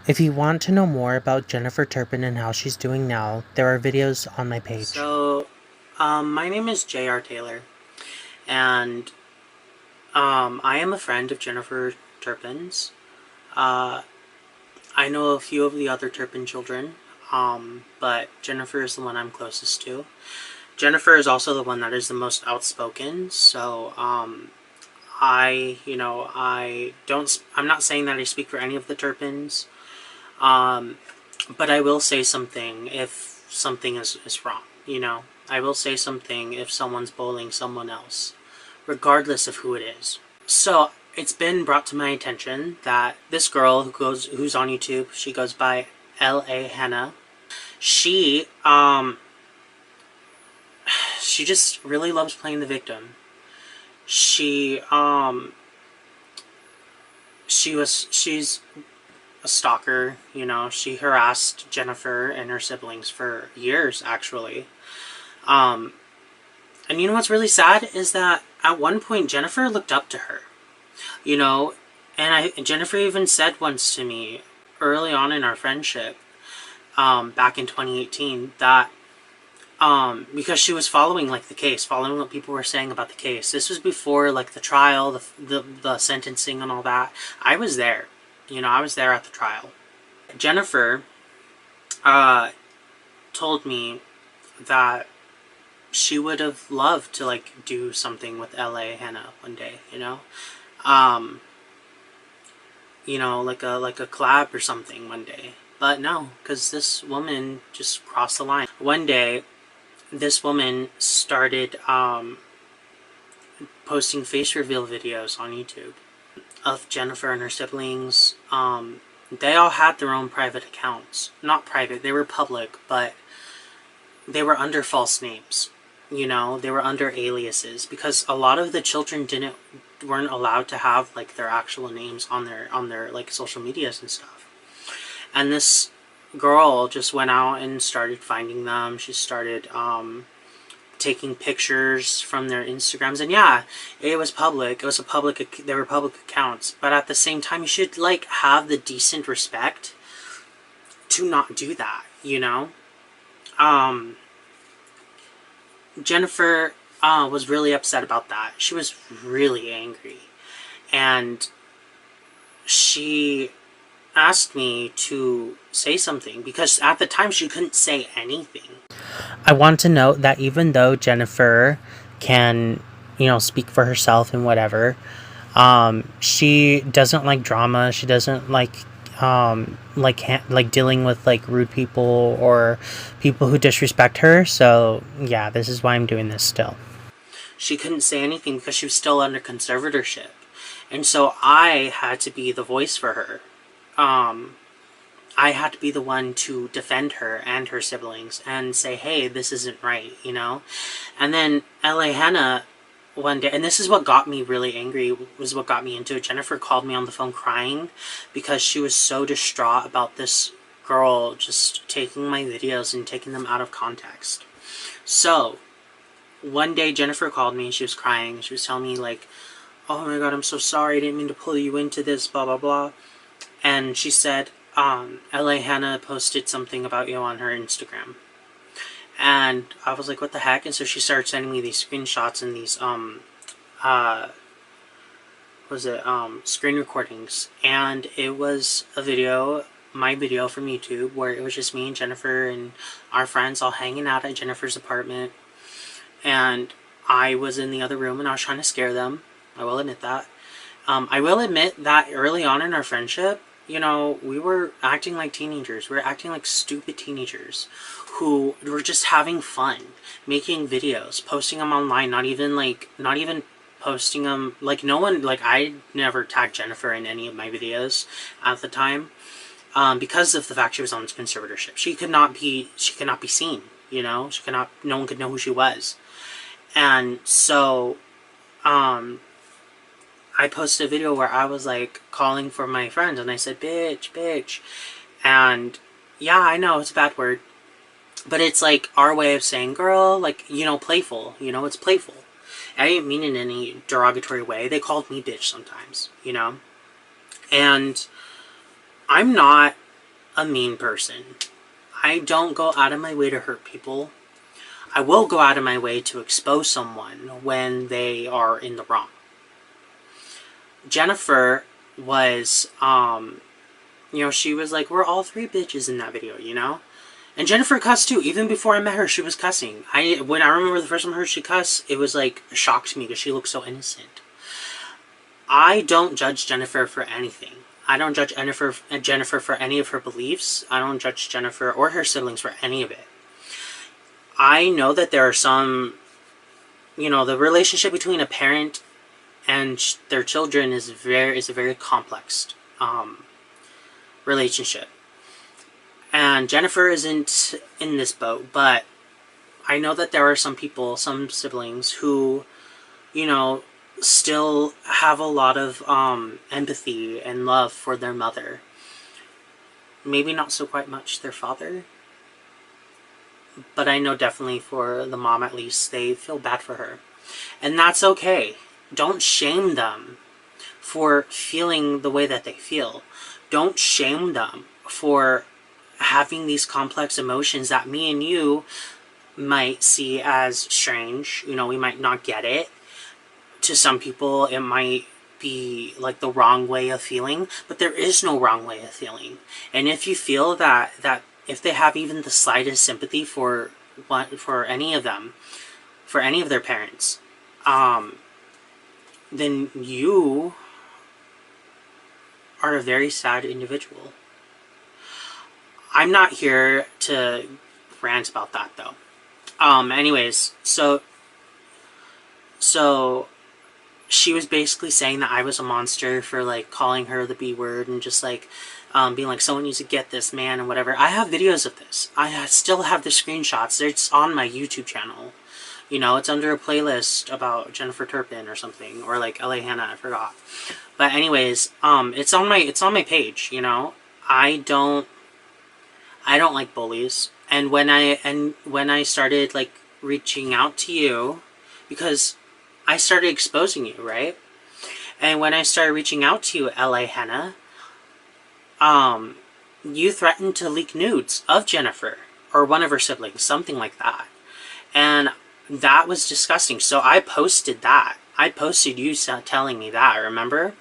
If you want to know more about Jennifer Turpin and how she's doing now, there are videos on my page. My name is J.R. Taylor, and I am a friend of Jennifer Turpin's. Uh, I know a few of the other Turpin children, but Jennifer is the one I'm closest to. Jennifer is also the one that is the most outspoken, so I'm not saying that I speak for any of the Turpins, but I will say something if something is wrong, I will say something if someone's bullying someone else, regardless of who it is. So it's been brought to my attention that this girl who's on YouTube, she goes by L.A. Henna. She she just really loves playing the victim. She she's a stalker, she harassed Jennifer and her siblings for years, actually. And you know what's really sad is that at one point Jennifer looked up to her, and Jennifer even said once to me early on in our friendship, back in 2018, that because she was following the case, following what people were saying about the case. This was before the trial, the sentencing and all that. I was there. I was there at the trial. Jennifer told me that she would have loved to do something with L.A. Henna one day, um, like a collab or something one day. But no, because this woman just crossed the line. One day, this woman started posting face reveal videos on YouTube of Jennifer and her siblings. They all had their own private accounts. Not private, they were public, but they were under false names. They were under aliases, because a lot of the children weren't allowed to have their actual names on their social medias and stuff. And this girl just went out and started finding them. She started taking pictures from their Instagrams, and yeah, it was public. It was they were public accounts, but at the same time, you should have the decent respect to not do that. Jennifer was really upset about that. She was really angry, and she asked me to say something, because at the time she couldn't say anything. I want to note that even though Jennifer can, speak for herself and whatever, she doesn't like drama. She doesn't like dealing with rude people or people who disrespect her. So yeah, this is why I'm doing this still. She couldn't say anything because she was still under conservatorship, and so I had to be the voice for her. I had to be the one to defend her and her siblings and say, hey, this isn't right, And then L.A. Henna one day, and this is what got me really angry, was what got me into it. Jennifer called me on the phone crying because she was so distraught about this girl just taking my videos and taking them out of context. So, one day Jennifer called me and she was crying. She was telling me oh my god, I'm so sorry, I didn't mean to pull you into this, blah blah blah. And she said, L.A. Henna posted something about you on her Instagram. And I was like, what the heck? And so she started sending me these screenshots and these, screen recordings. And it was a video, my video from YouTube, where it was just me and Jennifer and our friends all hanging out at Jennifer's apartment. And I was in the other room and I was trying to scare them. I will admit that. I will admit that early on in our friendship, we were acting like teenagers. We were acting like stupid teenagers who were just having fun, making videos, posting them online, not even posting them, no one, I never tagged Jennifer in any of my videos at the time, because of the fact she was on conservatorship. She could not be seen, no one could know who she was. And so, I posted a video where I was calling for my friends, and I said, bitch, bitch. And yeah, I know it's a bad word, but it's our way of saying girl, playful, it's playful. I didn't mean it in any derogatory way. They called me bitch sometimes, And I'm not a mean person. I don't go out of my way to hurt people. I will go out of my way to expose someone when they are in the wrong. Jennifer was, she was like, we're all three bitches in that video, And Jennifer cussed too. Even before I met her, she was cussing. When I remember the first time I heard she cuss, it was like a shock to me because she looked so innocent. I don't judge Jennifer for anything. I don't judge Jennifer for any of her beliefs. I don't judge Jennifer or her siblings for any of it. I know that there are some, the relationship between a parent and their children is a very complex relationship. And Jennifer isn't in this boat, but I know that there are some people, some siblings who, still have a lot of empathy and love for their mother. Maybe not so quite much their father. But I know definitely for the mom, at least, they feel bad for her. And that's okay. Don't shame them for feeling the way that they feel. Don't shame them for having these complex emotions that me and you might see as strange. We might not get it. To some people, it might be like the wrong way of feeling, but there is no wrong way of feeling. And if you feel that if they have even the slightest sympathy for any of them, for any of their parents, then you are a very sad individual. I'm not here to rant about that though. Anyways, so she was basically saying that I was a monster for like calling her the B word and just like being like, someone needs to get this man and whatever. I have videos of this. I still have the screenshots. It's on my YouTube channel. It's under a playlist about Jennifer Turpin or something, or like LA Henna, I forgot. But anyways, it's on my page. I don't like bullies. And when I started like reaching out to you, because I started exposing you, right? And when I started reaching out to you, LA Henna, you threatened to leak nudes of Jennifer or one of her siblings, something like that. And that was disgusting. So I posted that. I posted you telling me that, remember?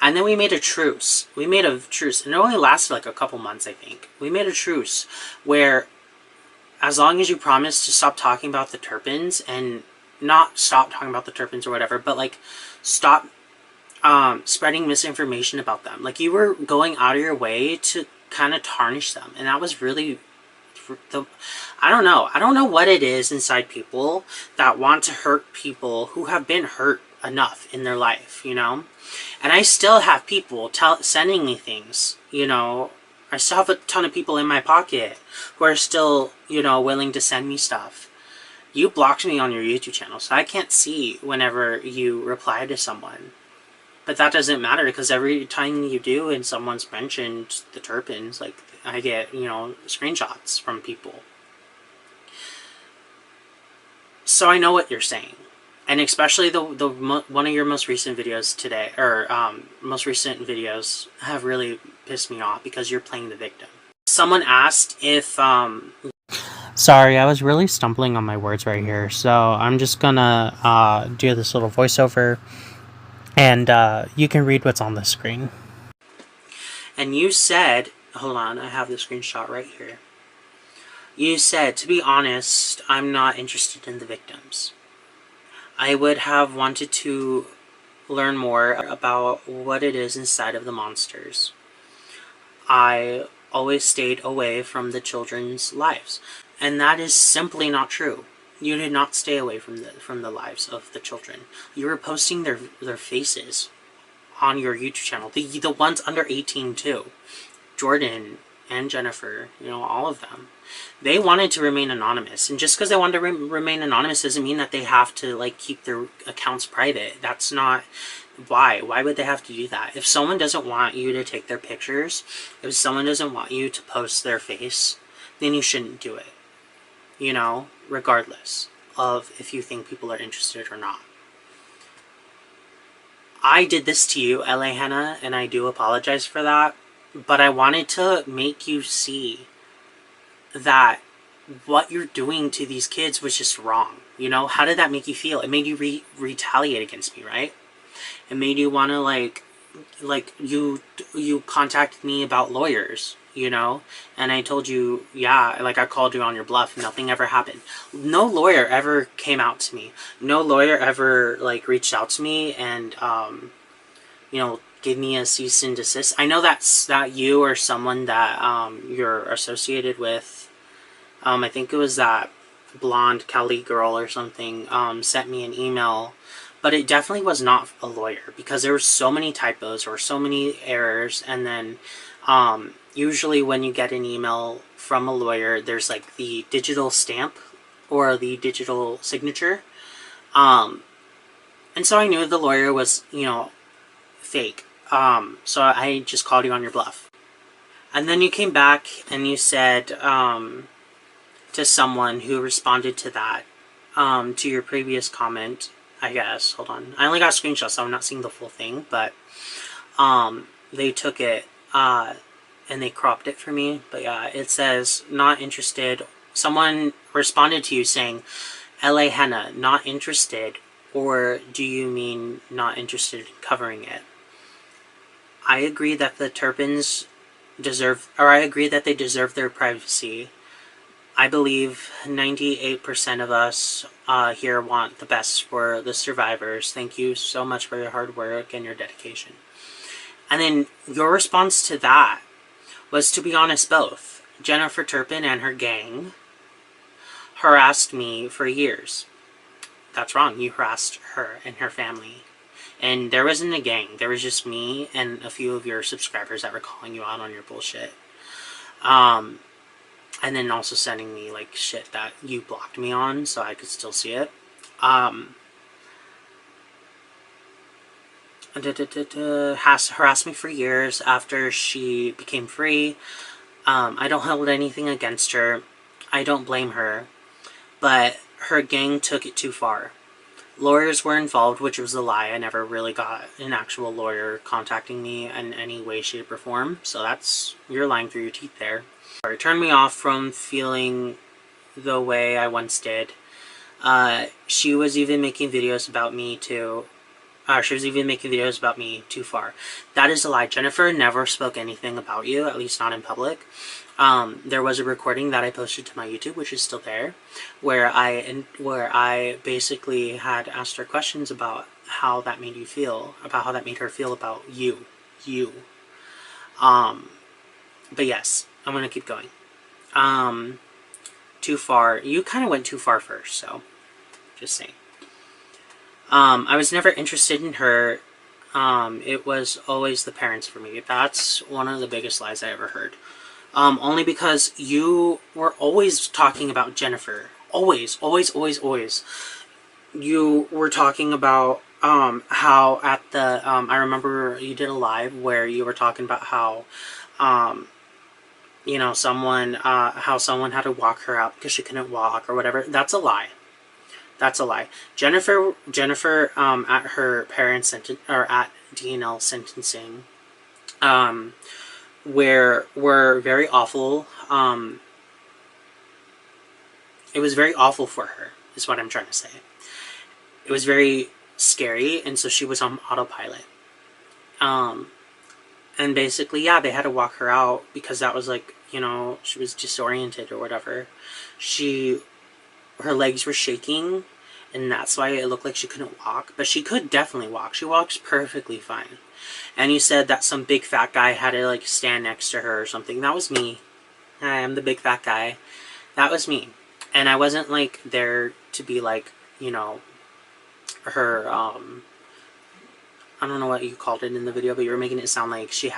And then we made a truce. And it only lasted like a couple months, I think. We made a truce where as long as you promise to stop talking about the Turpins, and not stop talking about the Turpins or whatever, but like stop spreading misinformation about them. Like, you were going out of your way to kind of tarnish them, and that was really I don't know what it is inside people that want to hurt people who have been hurt enough in their life, and I still have people sending me things, I still have a ton of people in my pocket who are still, willing to send me stuff. You blocked me on your YouTube channel, so I can't see whenever you reply to someone. But that doesn't matter, because every time you do and someone's mentioned the Turpins, like, I get, screenshots from people. So I know what you're saying. And especially one of your most recent videos today, or most recent videos, have really pissed me off because you're playing the victim. Someone asked if, Sorry, I was really stumbling on my words right here, so I'm just gonna do this little voiceover, and you can read what's on the screen. And you said, hold on, I have the screenshot right here. You said, to be honest, I'm not interested in the victims. I would have wanted to learn more about what it is inside of the monsters. I always stayed away from the children's lives. And that is simply not true. You did not stay away from the lives of the children. You were posting their faces on your YouTube channel. The ones under 18 too. Jordan and Jennifer, all of them. They wanted to remain anonymous. And just because they wanted to remain anonymous doesn't mean that they have to like keep their accounts private. That's not why. Why would they have to do that? If someone doesn't want you to take their pictures, if someone doesn't want you to post their face, then you shouldn't do it. Regardless of if you think people are interested or not. I did this to you, LA Henna, and I do apologize for that. but I wanted to make you see that what you're doing to these kids was just wrong. You know, how did that make you feel? It made you retaliate against me, right? It made you want to you contacted me about lawyers, you know, and I told you, yeah, like I called you on your bluff. Nothing ever happened. No lawyer ever came out to me. No lawyer ever like reached out to me and you know, gave me a cease and desist. I know that you or someone that you're associated with. I think it was that blonde Kelly girl or something sent me an email, but it definitely was not a lawyer because there were so many typos or so many errors. And then usually when you get an email from a lawyer, there's like the digital stamp or the digital signature. And so I knew the lawyer was, you know, fake. So I just called you on your bluff. And then you came back and you said to someone who responded to that, to your previous comment, I guess. Hold on. I only got screenshots, so I'm not seeing the full thing, but they took it and they cropped it for me. But yeah, it says, not interested. Someone responded to you saying, LA Henna, not interested, or do you mean not interested in covering it? I agree that the Turpins deserve, or I agree that they deserve their privacy. I believe 98% of us here want the best for the survivors. Thank you so much for your hard work and your dedication. And then your response to that was, to be honest, both Jennifer Turpin and her gang harassed me for years. That's wrong. You harassed her and her family. And there wasn't a gang. There was just me and a few of your subscribers that were calling you out on your bullshit. And then also sending me like shit that you blocked me on so I could still see it. Has harassed me for years after she became free. I don't hold anything against her. I don't blame her. But her gang took it too far. Lawyers were involved, which was a lie. I never really got an actual lawyer contacting me in any way, shape, or form. So that's, you're lying through your teeth there. It turned me off from feeling the way I once did. She was even making videos about me too. She was even making videos about me too far. That is a lie. Jennifer never spoke anything about you, at least not in public. There was a recording that I posted to my YouTube, which is still there, where I basically had asked her questions about how that made you feel, about how that made her feel about you. But yes, I'm gonna keep going. Too far. You kind of went too far first, so just saying. I was never interested in her. It was always the parents for me. That's one of the biggest lies I ever heard. Only because you were always talking about Jennifer. Always. You were talking about how at the I remember you did a live where you were talking about how you know, how someone had to walk her out because she couldn't walk or whatever. That's a lie. That's a lie. Jennifer at her parents' sentence, or at DNL sentencing, were very awful. It was very awful for her, is what I'm trying to say. It was very scary, and so she was on autopilot. And basically, yeah, they had to walk her out because that was like, you know, she was disoriented or whatever. Her legs were shaking, and that's why it looked like she couldn't walk. But she could definitely walk. She walks perfectly fine. And you said that some big fat guy had to like stand next to her or something. That was me. I am the big fat guy. That was me. And I wasn't like there to be like, you know, her I don't know what you called it in the video, but you were making it sound like she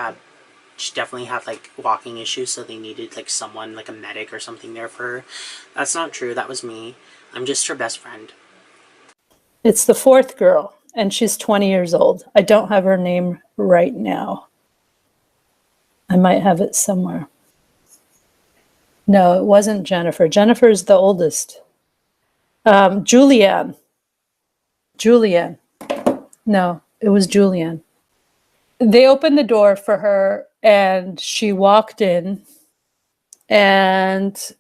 definitely had like walking issues, so they needed like someone, like a medic or something there for her. That's not true. That was me. I'm just her best friend. It's the fourth girl, and she's 20 years old. I don't have her name right now. I might have it somewhere. No, it wasn't Jennifer. Jennifer is the oldest. Julianne. No, it was Julianne. They opened the door for her and she walked in, and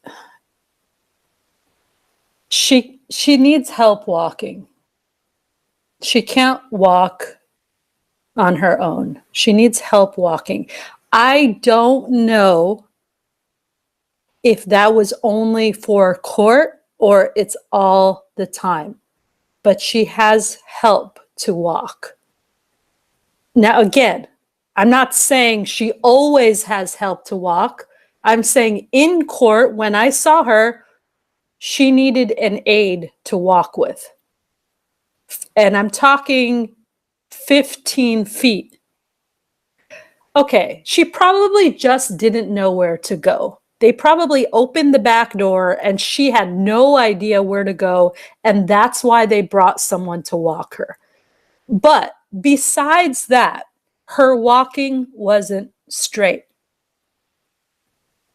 she needs help walking. She can't walk on her own. She needs help walking. I don't know if that was only for court or it's all the time, but she has help to walk. Now, again, I'm not saying she always has help to walk. I'm saying in court, when I saw her, she needed an aid to walk with. And I'm talking 15 feet. Okay, she probably just didn't know where to go. They probably opened the back door and she had no idea where to go. And that's why they brought someone to walk her. But besides that, her walking wasn't straight.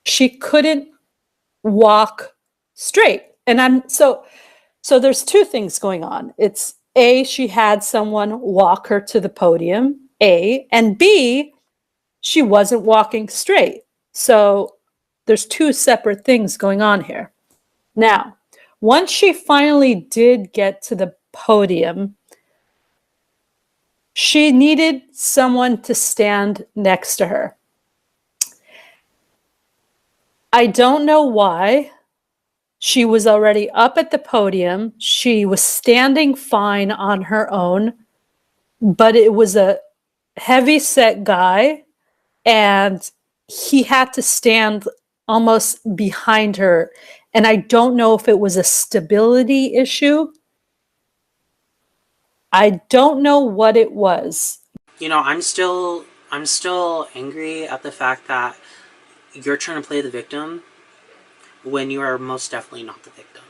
She couldn't walk straight. And so there's two things going on. It's A, she had someone walk her to the podium, A, and B, she wasn't walking straight. So there's two separate things going on here. Now, once she finally did get to the podium, she needed someone to stand next to her. I don't know why. She was already up at the podium. She was standing fine on her own, but it was a heavy-set guy, and he had to stand almost behind her. And I don't know if it was a stability issue. I don't know what it was. You know, I'm still angry at the fact that you're trying to play the victim when you are most definitely not the victim.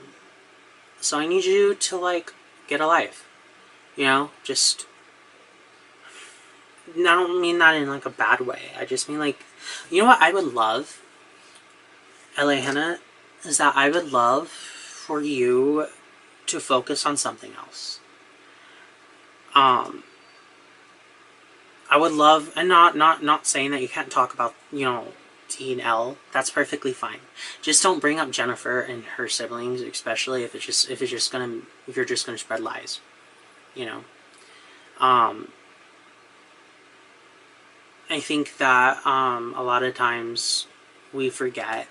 So I need you to, like, get a life. You know, just... I don't mean that in, like, a bad way. I just mean, like... You know what I would love, LA Henna, is that I would love for you to focus on something else. I would love, and not saying that you can't talk about, you know, T and L. That's perfectly fine. Just don't bring up Jennifer and her siblings, especially if you're just gonna spread lies. You know. I think that a lot of times we forget.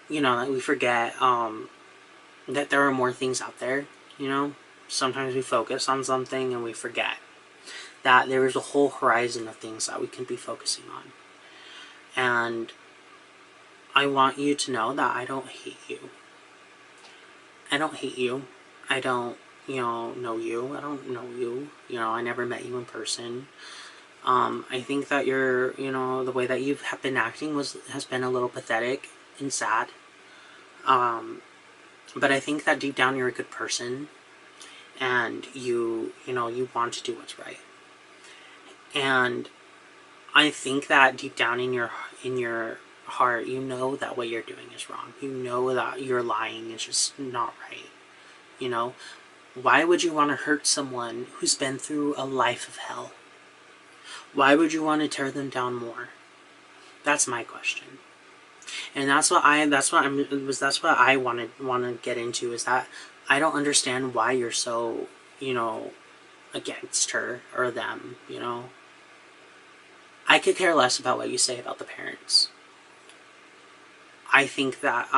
You know, that we forget that there are more things out there. You know. Sometimes we focus on something and we forget that there is a whole horizon of things that we can be focusing on. And I want you to know that I don't hate you. I don't hate you. I don't, know you. I don't know you. I never met you in person. I think that you're, the way that you've been acting has been a little pathetic and sad. But I think that deep down you're a good person. And you want to do what's right. And I think that deep down in your heart, you know that what you're doing is wrong. You know that you're lying is just not right. Why would you want to hurt someone who's been through a life of hell? Why would you want to tear them down more? That's my question. And that's what I want to get into, is that I don't understand why you're so, against her or them, I could care less about what you say about the parents. I think that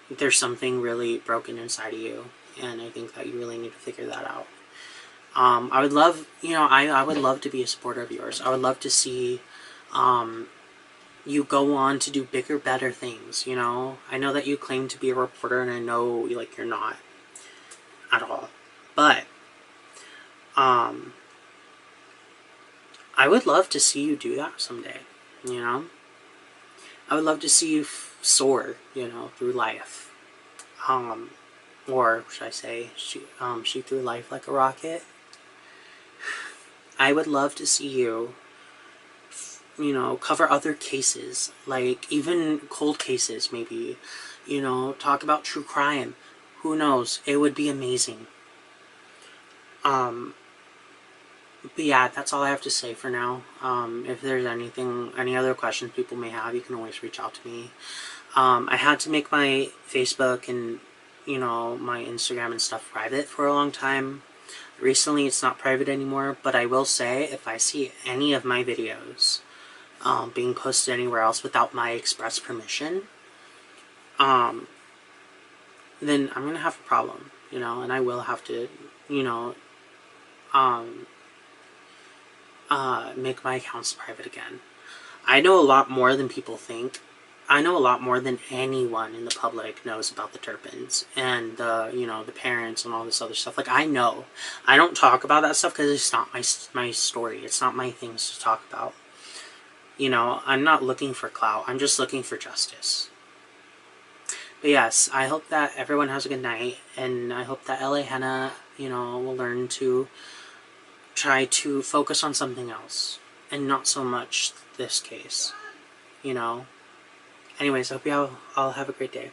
there's something really broken inside of you, and I think that you really need to figure that out. I would love, I would love to be a supporter of yours. I would love to see you go on to do bigger, better things, I know that you claim to be a reporter, and I know, you're not at all. But, I would love to see you do that someday, I would love to see you soar, through life. Or, should I say, shoot through life like a rocket. I would love to see you cover other cases, like even cold cases, maybe, talk about true crime. Who knows? It would be amazing. But yeah, that's all I have to say for now. If there's any other questions people may have, you can always reach out to me. I had to make my Facebook and, my Instagram and stuff private for a long time. Recently, it's not private anymore, but I will say if I see any of my videos being posted anywhere else without my express permission, um, then I'm gonna have a problem, and I will have to, you know, um, make my accounts private again. I know a lot more than people think. I know a lot more than anyone in the public knows about the Turpins and the parents and all this other stuff. Like, I know. I don't talk about that stuff because it's not my story. It's not my things to talk about. I'm not looking for clout. I'm just looking for justice. But yes, I hope that everyone has a good night, and I hope that LA Henna, will learn to try to focus on something else and not so much this case. you know. Anyways, I hope you all have a great day.